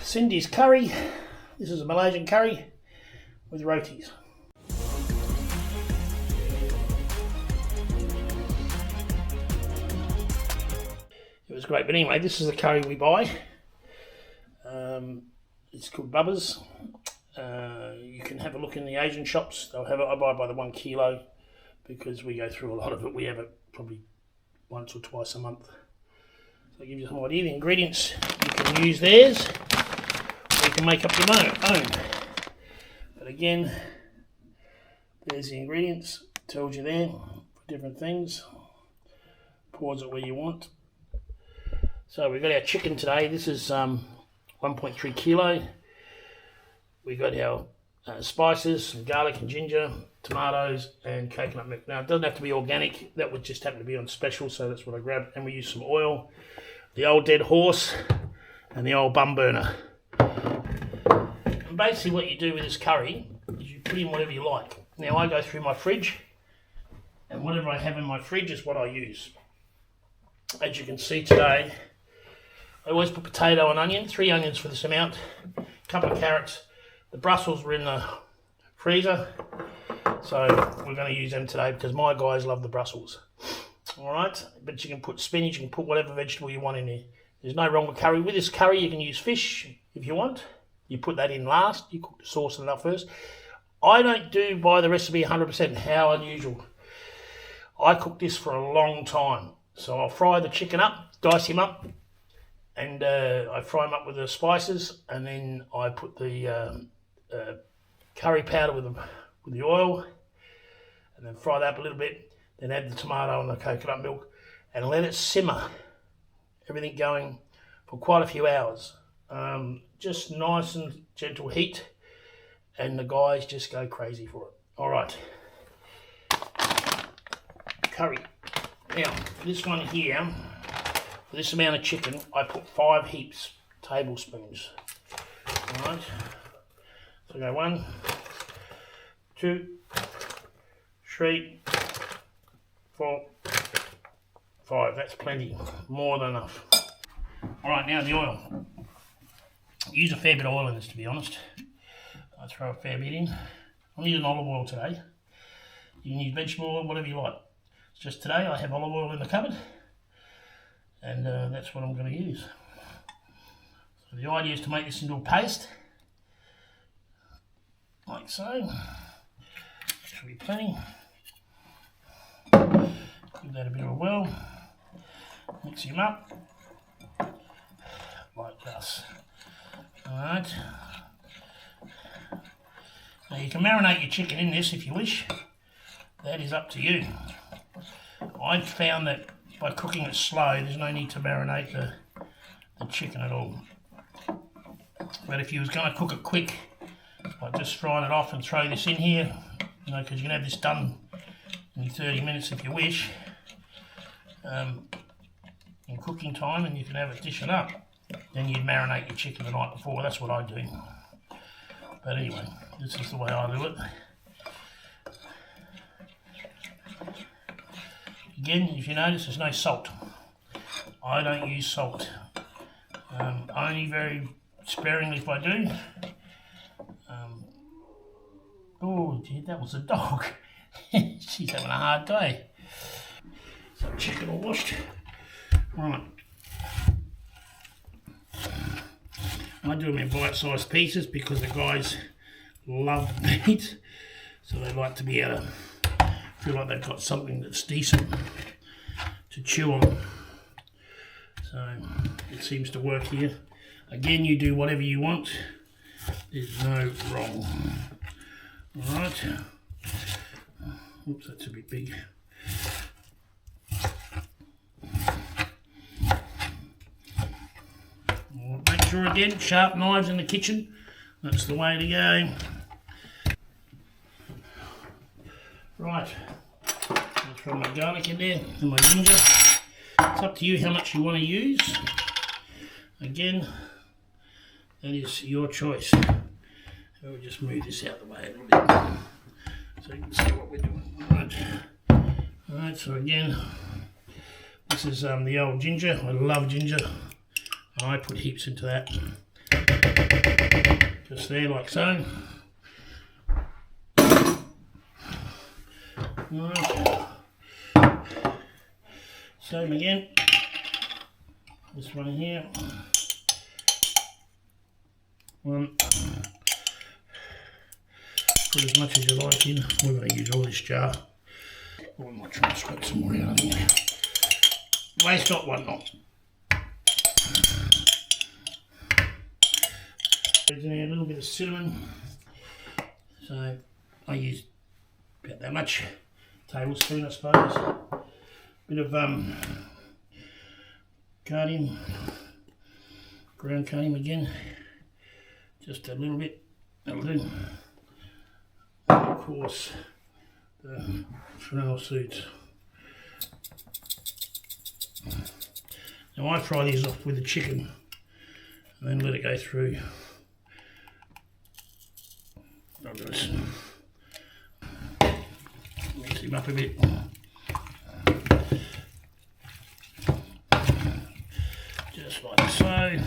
Cindy's curry. This is a Malaysian curry with rotis. It was great, but anyway, this is the curry we buy. It's called Bubba's. You can have a look in the Asian shops. They'll have it. I buy by the 1 kilo because we go through a lot of it. We have it probably once or twice a month. So it gives you some idea. The ingredients, you can use theirs, or you can make up your own. But again, there's the ingredients. Tells you there for different things. Pours it where you want. So we've got our chicken today. This is 1.3 kilo. We got our spices, some garlic and ginger, tomatoes and coconut milk. Now it doesn't have to be organic, that would just happen to be on special, so that's what I grabbed. And we use some oil, the old dead horse and the old bum burner. And basically what you do with this curry is you put in whatever you like. Now I go through my fridge and whatever I have in my fridge is what I use. As you can see today, I always put potato and onion, 3 onions for this amount, a couple of carrots. The Brussels were in the freezer, so we're going to use them today because my guys love the Brussels. Alright, but you can put spinach, you can put whatever vegetable you want in there. There's no wrong with curry. With this curry you can use fish if you want. You put that in last, you cook the sauce and that first. I don't do by the recipe 100%, how unusual. I cook this for a long time. So I'll fry the chicken up, dice him up, and I fry him up with the spices, and then I put the curry powder with the oil, and then fry that up a little bit, then add the tomato and the coconut milk, and let it simmer, everything going for quite a few hours. Just nice and gentle heat, and the guys just go crazy for it. All right, curry. Now, for this one here, for this amount of chicken, I put 5 tablespoons. All right. So I go 1, 2, 3, 4, 5. That's plenty, more than enough. All right, now the oil. I use a fair bit of oil in this, to be honest. I throw a fair bit in. I'm using olive oil today. You can use vegetable oil, whatever you like. Just today I have olive oil in the cupboard, and that's what I'm going to use. So the idea is to make this into a paste, like so. Should be plenty. Give that a bit of a whirl. Mix him up, like this. Alright. Now you can marinate your chicken in this if you wish. That is up to you. I've found that by cooking it slow, there's no need to marinate the chicken at all. But if you was going to cook it quick, like just frying it off and throw this in here, you know, because you can have this done in 30 minutes if you wish, in cooking time, and you can have it dish it up. Then you'd marinate your chicken the night before. That's what I do. But anyway, this is the way I do it. Again, if you notice, there's no salt. I don't use salt. Only very sparingly if I do. Oh, gee, that was a dog. She's having a hard day. So chicken all washed. Right. I do them in bite-sized pieces because the guys love meat. So they like to be able to feel like they've got something that's decent to chew on. So it seems to work here. Again, you do whatever you want. There's no wrong. Alright. Oops, that's a bit big. Make sure again, sharp knives in the kitchen. That's the way to go. Right, I'll throw my garlic in there and my ginger. It's up to you how much you want to use. Again, that is your choice. We'll just move this out of the way a little bit so you can see what we're doing. Alright, so again, this is the old ginger. I love ginger. I put heaps into that. Just there, like so. Right. Same again. This one here. One. Put as much as you like in. We're going to use all this jar. Or we might try and scrape some more out of here. Waste not, one not. There's a little bit of cinnamon. So I use about that much. Tablespoon, I suppose. Bit of cardium. Ground cardium again. Just a little bit. That'll do. And of course, the fennel seeds. Now I fry these off with the chicken and then let it go through. I'll just mix him up a bit. Just like so.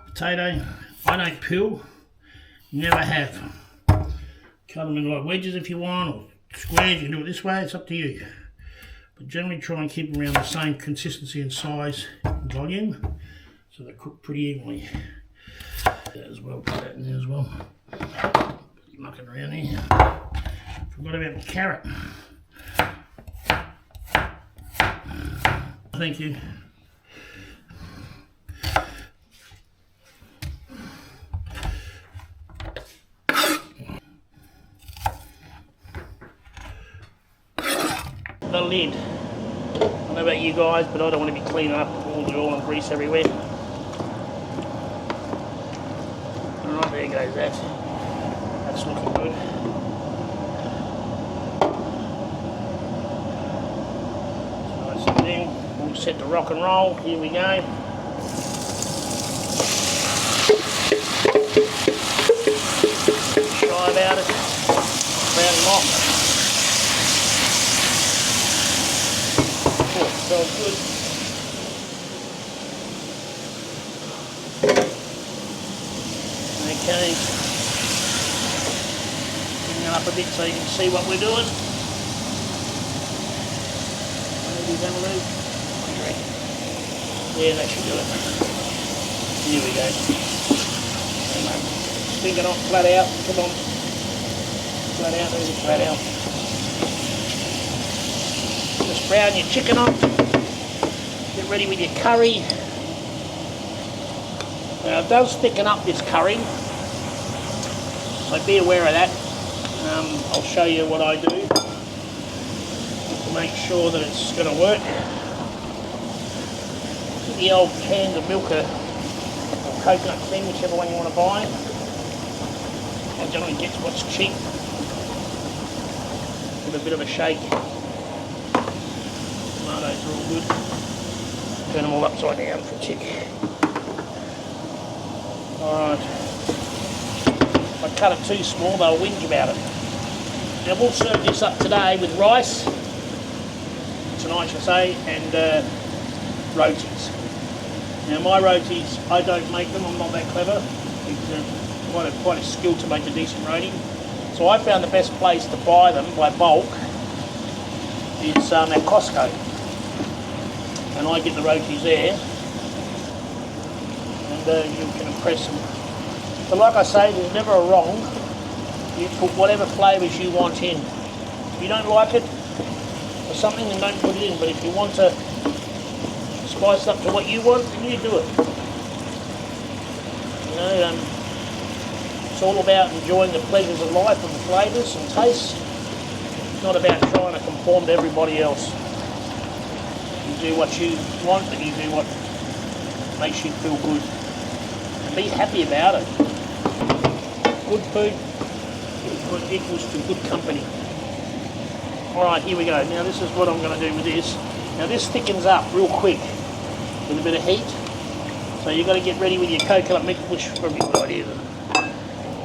Potato, I don't peel, never have. Cut them in like wedges if you want, or squares, you can do it this way, it's up to you. But generally try and keep them around the same consistency and size and volume, so they cook pretty evenly. That as well, put that in there as well. Mucking around here. Forgot about the carrot. Thank you. The lid. I don't know about you guys, but I don't want to be cleaning up all the oil and grease everywhere. Alright, there goes that. That's looking good. Nice and then we'll set to rock and roll. Here we go. Shy about it. Round them off. Oh, smells good. Okay. Bring that up a bit so you can see what we're doing. Maybe that'll do. What do you reckon? Yeah, that should do it. Here we go. Stick it off flat out. Come on. Flat out, there's it flat out. Just brown your chicken up. Get ready with your curry. Now it does thicken up this curry, so be aware of that. I'll show you what I do to make sure that it's going to work. Get the old cans of milk or coconut cream, whichever one you want to buy. I generally get what's cheap. Give a bit of a shake. Tomatoes are all good. Turn them all upside down for a tick. Alright. If I cut it too small, they'll whinge about it. Now we'll serve this up today with rice, tonight I should say, and rotis. Now my rotis, I don't make them, I'm not that clever. It's quite a skill to make a decent roti. So I found the best place to buy them by bulk is at Costco. And I get the rotis there. You can impress them. But like I say, there's never a wrong. You put whatever flavours you want in. If you don't like it or something, then don't put it in. But if you want to spice it up to what you want, then you do it. You know, it's all about enjoying the pleasures of life and the flavours and tastes. It's not about trying to conform to everybody else. You do what you want, and you do what makes you feel good. Be happy about it. Good food equals to good company. Alright, here we go. Now this is what I'm going to do with this. Now this thickens up real quick with a bit of heat. So you've got to get ready with your coconut mix, which is probably a good idea.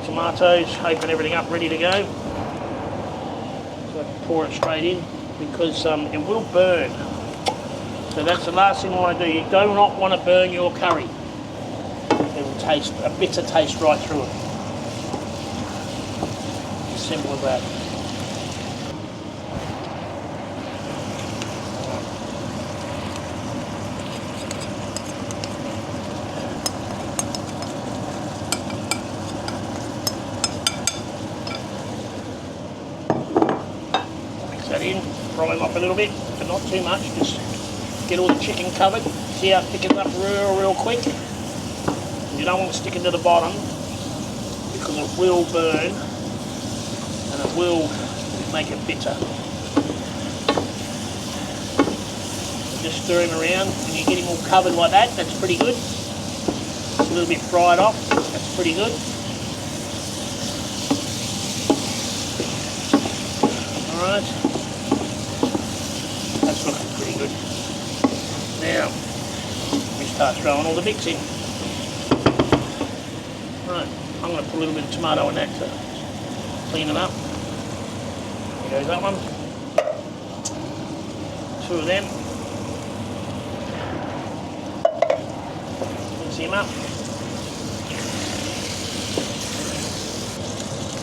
Tomatoes, open everything up, ready to go. So I can pour it straight in because it will burn. So that's the last thing I want to do. You do not want to burn your curry. It will taste, a bitter taste right through it. As simple as that. Mix that in, fry them up a little bit, but not too much, just get all the chicken covered. See how it thickens up real quick. You don't want to stick it to the bottom because it will burn and it will make it bitter. Just stir him around. When you get him all covered like that, that's pretty good. It's a little bit fried off, that's pretty good. Alright, that's looking pretty good. Now, we start throwing all the bits in. Right, I'm going to put a little bit of tomato in that to clean it up. There goes that one. 2 of them. Mix him up.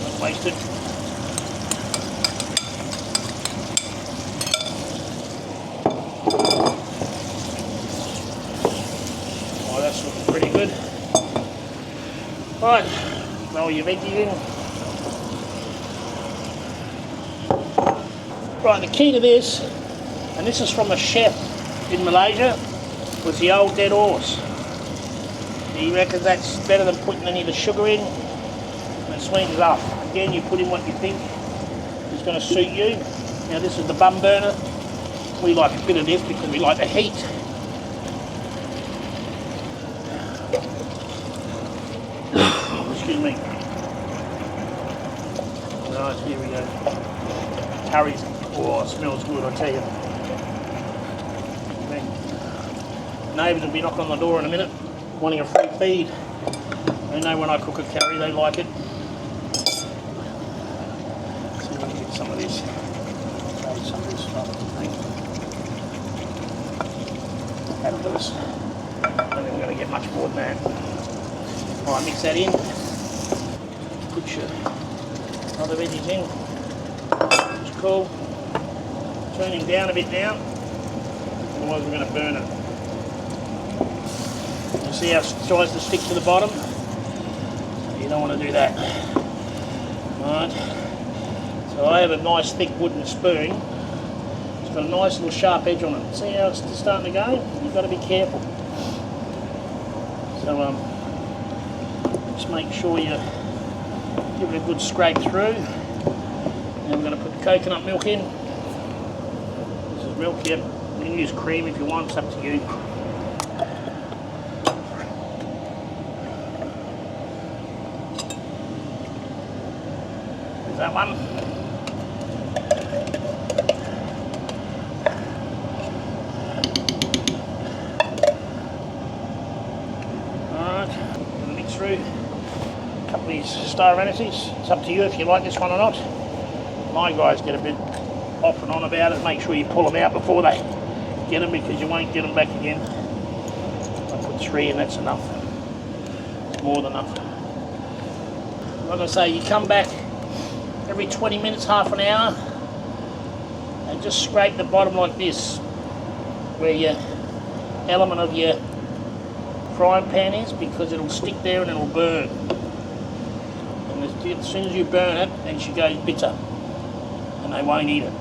Not wasted. Oh, that's looking pretty good. Right, throw your veggies in. Right, the key to this, and this is from a chef in Malaysia, was the old dead horse. He reckons that's better than putting any of the sugar in, and it sweetens up. Again, you put in what you think is going to suit you. Now this is the bum burner. We like a bit of this because we like the heat. Excuse me. Right, here we go. Curry's, oh, it smells good, I tell you. Neighbours will be knocking on the door in a minute, wanting a free feed. They know when I cook a curry, they like it. Let's see if we can get some of this. Try some of this stuff. That'll do us. I don't think we're going to get much more than that. Alright, mix that in. Put your other veggies in. It's cool. Turn him down a bit now, otherwise we're going to burn it. You see how it tries to stick to the bottom? You don't want to do that. Alright. So I have a nice thick wooden spoon. It's got a nice little sharp edge on it. See how it's starting to go? You've got to be careful. So just make sure you give it a good scrape through. Now we're going to put the coconut milk in. This is milk here. You can use cream if you want, it's up to you. There's that one. Alright, going to mix through a couple of these star anise. It's up to you if you like this one or not. My guys get a bit off and on about it. Make sure you pull them out before they get them because you won't get them back again. I put 3 in, that's enough. It's more than enough. Like I say, you come back every 20 minutes, half an hour, and just scrape the bottom like this, where your element of your frying pan is, because it'll stick there and it'll burn. And as soon as you burn it, then she goes bitter, and they won't eat it.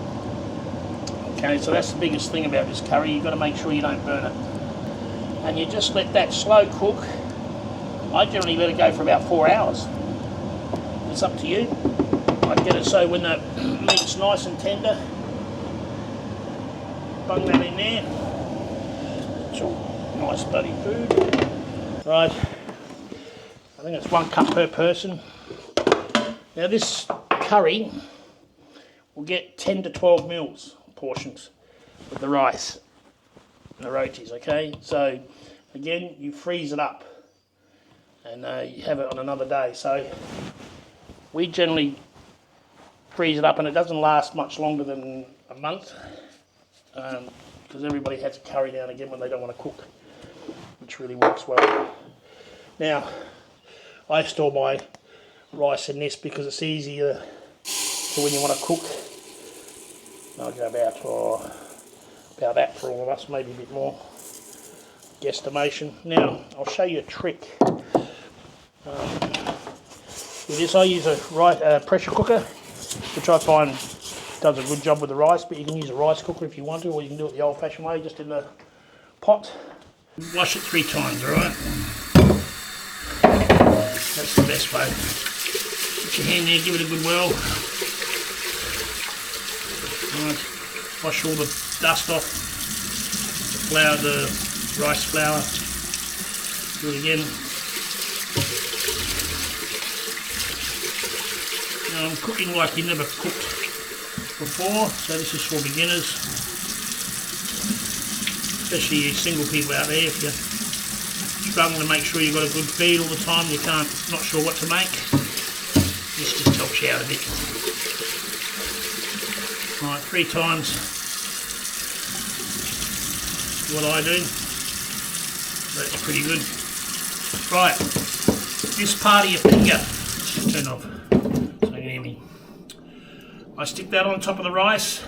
Okay, so that's the biggest thing about this curry. You've got to make sure you don't burn it. And you just let that slow cook. I generally let it go for about 4 hours. It's up to you. I get it so when the meat's nice and tender, bung that in there. It's all nice bloody food. Right, I think it's 1 cup per person. Now this curry will get 10 to 12 mils portions with the rice and the rotis, okay? So again, you freeze it up and you have it on another day. So we generally freeze it up, and it doesn't last much longer than a month because everybody has a curry now and again when they don't want to cook, which really works well. Now, I store my rice in this because it's easier for when you want to cook. I'll go about that for all of us, maybe a bit more. Guesstimation. Now, I'll show you a trick. With this, I use a pressure cooker, which I find does a good job with the rice, but you can use a rice cooker if you want to, or you can do it the old-fashioned way, just in the pot. Wash it 3 times, alright? That's the best way. Put your hand there, give it a good whirl. Right. Wash all the dust off, the rice flour. Do it again. Now I'm cooking like you never cooked before, so this is for beginners. Especially you single people out there, if you're struggling to make sure you've got a good feed all the time, not sure what to make. This just helps you out a bit. Right, 3 times what I do. That's pretty good. Right, this part of your finger, let's just turn off so you can hear me. I stick that on top of the rice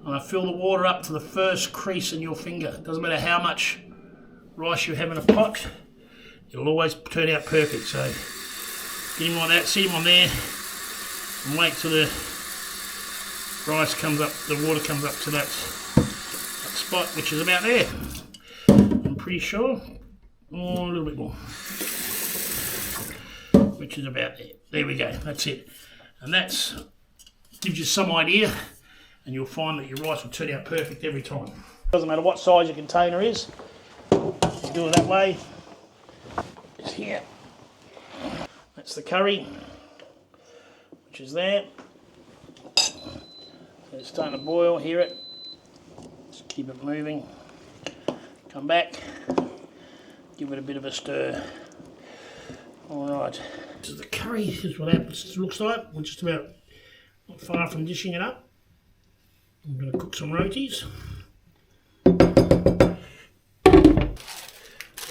and I fill the water up to the first crease in your finger. Doesn't matter how much rice you have in a pot, it'll always turn out perfect. So get him like that, sit him on there and wait till the rice comes up, the water comes up to that spot, which is about there. I'm pretty sure. Oh, a little bit more. Which is about there. There we go, that's it. And that gives you some idea, and you'll find that your rice will turn out perfect every time. Doesn't matter what size your container is, you do it that way. It's here. That's the curry, which is there. It's starting to boil, hear it. Just keep it moving. Come back, give it a bit of a stir. Alright, this is the curry, this is what it looks like. We're just about not far from dishing it up. I'm going to cook some rotis. The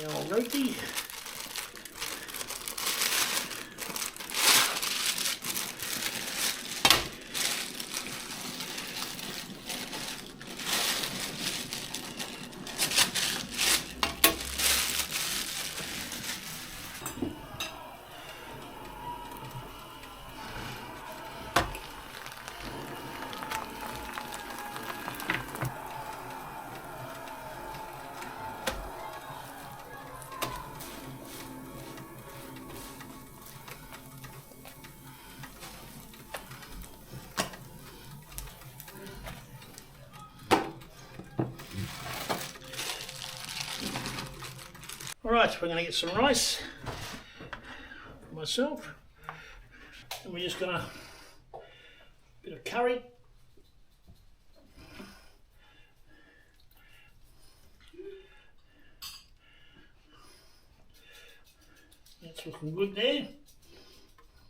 old roti. Alright, we're going to get some rice for myself, and we're just going to, a bit of curry, that's looking good there,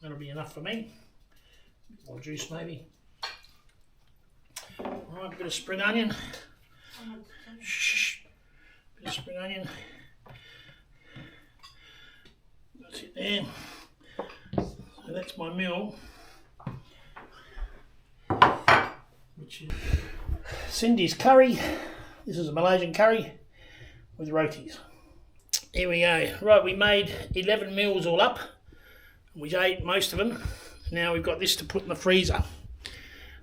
that'll be enough for me, more juice maybe. Alright, a bit of spring onion, bit of spring onion. That's it there. So that's my meal, which is Cindy's curry. This is a Malaysian curry with rotis. Here we go. Right, we made 11 meals all up. We ate most of them. Now we've got this to put in the freezer.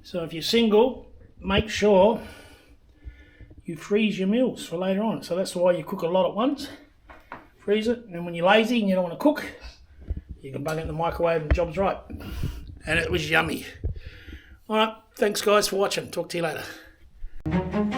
So if you're single, make sure you freeze your meals for later on. So that's why you cook a lot at once. Freeze it, and when you're lazy and you don't want to cook, you can bung it in the microwave and the job's right. And it was yummy. Alright, thanks guys for watching. Talk to you later.